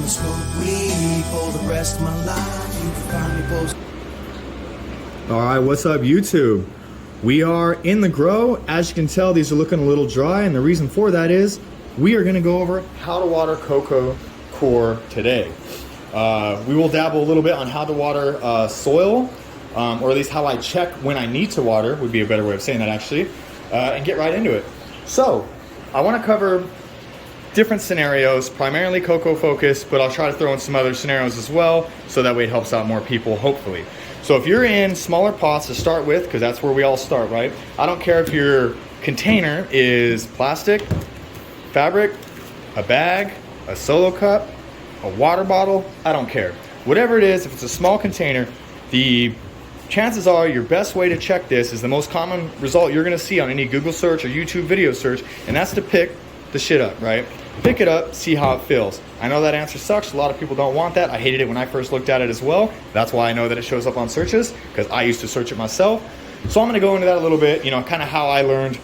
I'ma smoke weed for the rest of my life. You can find me post. All right, what's up, YouTube? We are in the grow. As you can tell, these are looking a little dry, and the reason for that is we are going to go over how to water Coco Coir today. We will dabble a little bit on how to water soil, or at least how I check when I need to water, would be a better way of saying that actually, and get right into it. So, I want to cover different scenarios, primarily Coco focused, but I'll try to throw in some other scenarios as well, so that way it helps out more people, hopefully. So if you're in smaller pots to start with, because that's where we all start, right? I don't care if your container is plastic, fabric, a bag, a solo cup, a water bottle, I don't care. Whatever it is, if it's a small container, the chances are your best way to check this is the most common result you're gonna see on any Google search or YouTube video search, and that's to pick the shit up, right? Pick it up, see how it feels. I know that answer sucks. A lot of people don't want that. I hated it when I first looked at it as well. That's why I know that it shows up on searches, because I used to search it myself. So I'm gonna go into that a little bit, kind of how I learned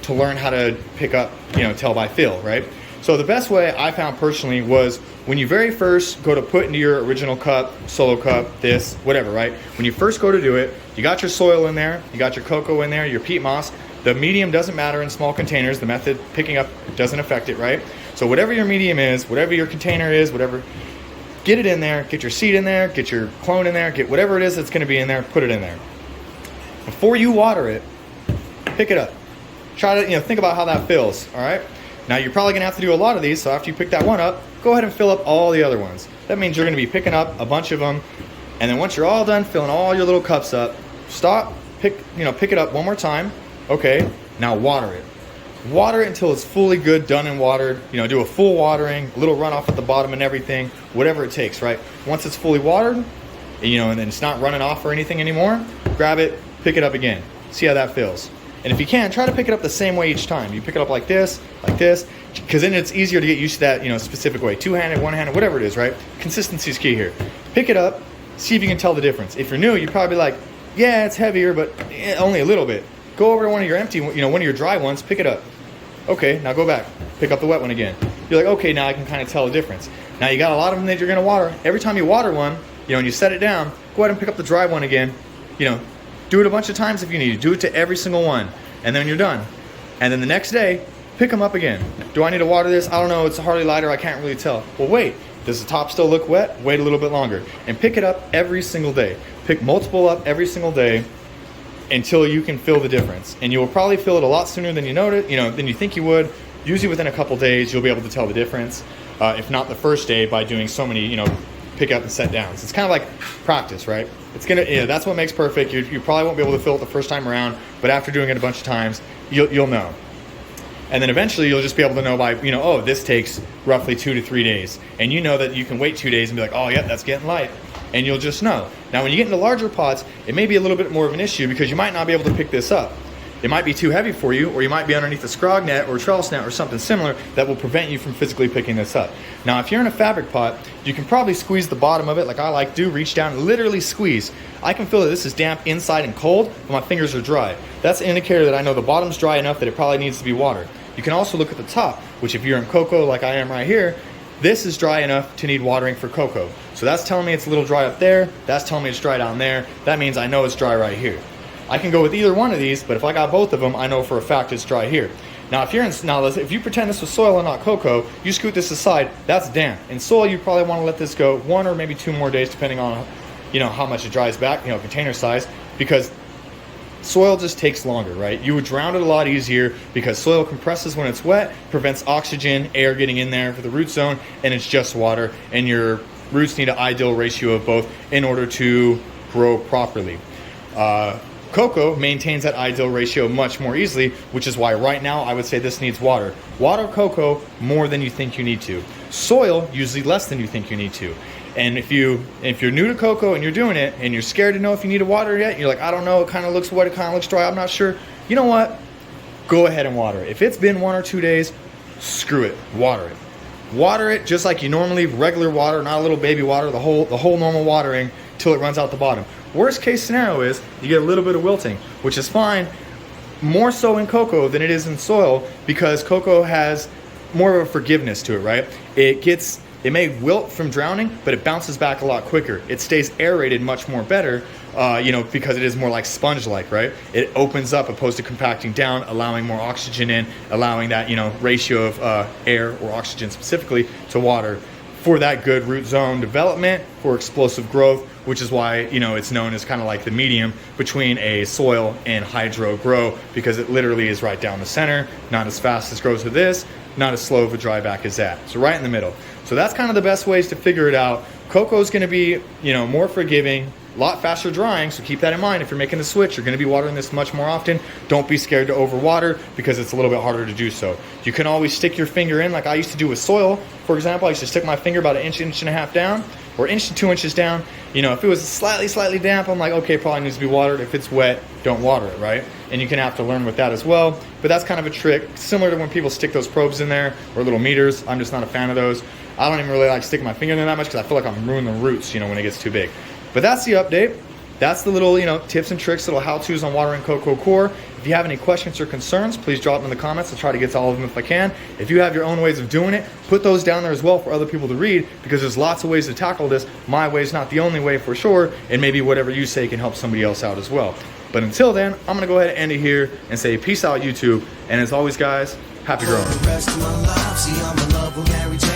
to learn how to pick up, tell by feel, right? So the best way I found personally was when you very first go to put into your original cup, solo cup, this, whatever, right? When you first go to do it, you got your soil in there, you got your cocoa in there, your peat moss. The medium doesn't matter in small containers. The method picking up doesn't affect it, right? So whatever your medium is, whatever your container is, whatever, get it in there, get your seed in there, get your clone in there, get whatever it is that's gonna be in there, put it in there. Before you water it, pick it up. Try to, think about how that feels, all right? Now you're probably gonna have to do a lot of these, so after you pick that one up, go ahead and fill up all the other ones. That means you're gonna be picking up a bunch of them, and then once you're all done filling all your little cups up, stop, pick it up one more time. Okay, now water it. Water it until it's fully good, done and watered. Do a full watering, a little runoff at the bottom and everything, whatever it takes, right? Once it's fully watered, and then it's not running off or anything anymore, grab it, pick it up again. See how that feels. And if you can, try to pick it up the same way each time. You pick it up like this, because then it's easier to get used to that, specific way. Two-handed, one-handed, whatever it is, right? Consistency is key here. Pick it up, see if you can tell the difference. If you're new, you'd probably be like, yeah, it's heavier, but only a little bit. Go over to one of your empty, one of your dry ones, pick it up. Okay, now go back, pick up the wet one again. You're like, okay, now I can kind of tell the difference. Now you got a lot of them that you're gonna water. Every time you water one, and you set it down, go ahead and pick up the dry one again. Do it a bunch of times if you need to. Do it to every single one, and then you're done. And then the next day, pick them up again. Do I need to water this? I don't know, it's hardly lighter, I can't really tell. Well, wait, does the top still look wet? Wait a little bit longer. And pick it up every single day. Pick multiple up every single day until you can feel the difference. And you will probably feel it a lot sooner than you notice, than you think you would. Usually within a couple days, you'll be able to tell the difference. If not the first day, by doing so many, pick up and set downs. It's kind of like practice, right? It's gonna, that's what makes perfect. You probably won't be able to feel it the first time around, but after doing it a bunch of times, you'll know. And then eventually you'll just be able to know by, oh, this takes roughly 2 to 3 days. And you know that you can wait 2 days and be like, oh yeah, that's getting light. And you'll just know. Now when you get into larger pots, it may be a little bit more of an issue because you might not be able to pick this up. It might be too heavy for you, or you might be underneath a scrog net or a trellis net or something similar that will prevent you from physically picking this up. Now if you're in a fabric pot, you can probably squeeze the bottom of it like I like to do, reach down and literally squeeze. I can feel that this is damp inside and cold, but my fingers are dry. That's an indicator that I know the bottom's dry enough that it probably needs to be watered. You can also look at the top, which if you're in cocoa like I am right here, this is dry enough to need watering for cocoa. So that's telling me it's a little dry up there, that's telling me it's dry down there, that means I know it's dry right here. I can go with either one of these, but if I got both of them, I know for a fact it's dry here. Now if you pretend this was soil and not cocoa, you scoot this aside, that's damp. In soil, you probably want to let this go 1 or maybe 2 more days, depending on how much it dries back, container size, because soil just takes longer, right? You would drown it a lot easier because soil compresses when it's wet, prevents oxygen, air getting in there for the root zone, and it's just water, and your roots need an ideal ratio of both in order to grow properly. Cocoa maintains that ideal ratio much more easily, which is why right now I would say this needs water. Water cocoa more than you think you need to. Soil usually less than you think you need to. And if you're new to cocoa and you're doing it and you're scared to know if you need to water it yet, you're like, I don't know, it kind of looks wet, it kind of looks dry, I'm not sure. You know what? Go ahead and water it. If it's been 1 or 2 days, screw it, water it. Water it just like you normally regular water, not a little baby water, the whole normal watering till it runs out the bottom. Worst case scenario is you get a little bit of wilting, which is fine, more so in cocoa than it is in soil because cocoa has more of a forgiveness to it, right? it may wilt from drowning, but it bounces back a lot quicker. It stays aerated much more better, because it is more like sponge-like, right? It opens up opposed to compacting down, allowing more oxygen in, allowing that, ratio of air or oxygen specifically to water for that good root zone development, for explosive growth, which is why, it's known as kind of like the medium between a soil and hydro grow, because it literally is right down the center, not as fast as grows with this, not as slow of a dry back as that. So right in the middle. So that's kind of the best ways to figure it out. Cocoa is going to be, more forgiving, a lot faster drying, so keep that in mind. If you're making the switch, you're going to be watering this much more often. Don't be scared to overwater, because it's a little bit harder to do so. You can always stick your finger in, like I used to do with soil. For example, I used to stick my finger about an inch and a half down, or inch to 2 inches down. If it was slightly damp, I'm like, okay, probably needs to be watered. If it's wet, don't water it, right? And you can have to learn with that as well. But that's kind of a trick, similar to when people stick those probes in there, or little meters. I'm just not a fan of those. I don't even really like sticking my finger in there that much, because I feel like I'm ruining the roots, when it gets too big. But that's the update. That's the little, tips and tricks, little how-tos on watering Coco Coir. If you have any questions or concerns, please drop them in the comments. I'll try to get to all of them if I can. If you have your own ways of doing it, put those down there as well for other people to read, because there's lots of ways to tackle this. My way is not the only way for sure, and maybe whatever you say can help somebody else out as well. But until then, I'm going to go ahead and end it here and say peace out, YouTube. And as always, guys, happy growing. For the rest of my life, see, I'm in love with Mary Jane.